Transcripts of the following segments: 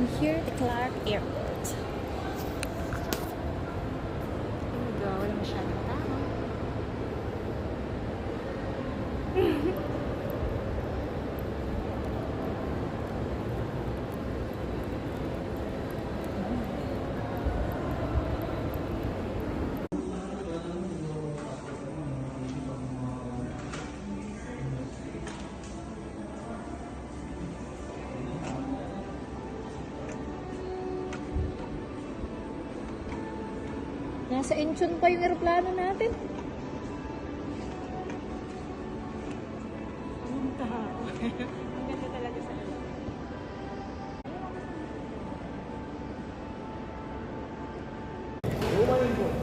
I'm here at Clark Airport. Here we go. Wala masyadong tao. Nasa Incheon pa yung eroplano natin. Ang tao. Ang ganda talaga sa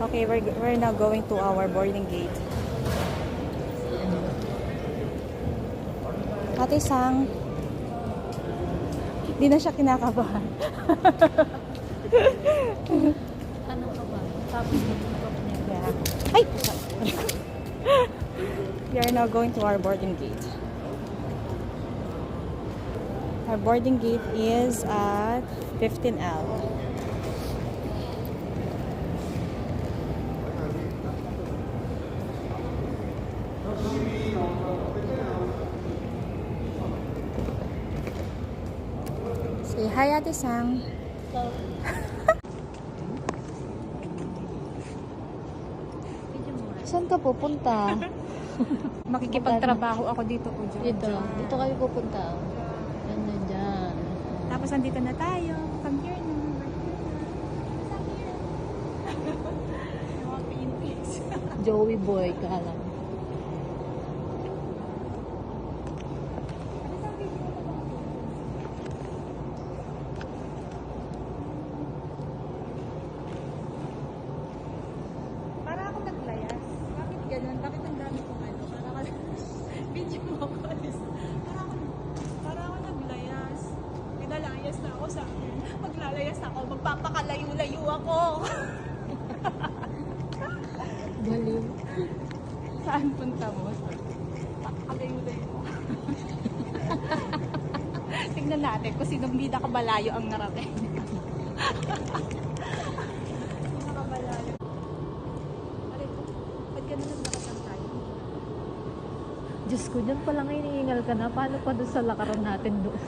Okay, we're now going to our boarding gate. Ate Sang, hindi na siya kinakabahan. Ano ka ba? Tapos magpapap niya. Yeah. Ay! We are now going to our boarding gate. Our boarding gate is at 15L. Say hi, Ate Sang. Saan ka pupunta? Makikipagtrabaho ako dito po, Dito. Dito kami pupunta. Yan na dyan. Tapos nandito na tayo. Come here na. Mga paintings. Joey boy ka lang. Para ako naglayas. Bakit ganun? Bakit ang dami kong ano? Para ako video mo ako. Para ako naglayas. Pinalayas na ako sa akin. Maglalayas ako. Magpapakalayo-layo ako. Galing. Saan punta mo? Pakalayo-layo ako. Tignan natin kung sinong bida kabalayo ang narating. Nakabalayo. Aray ko, ba't ganun naglakad tayo? Diyos ko, dyan palang iniingal ka na. Paano pa doon sa lakaran natin doon?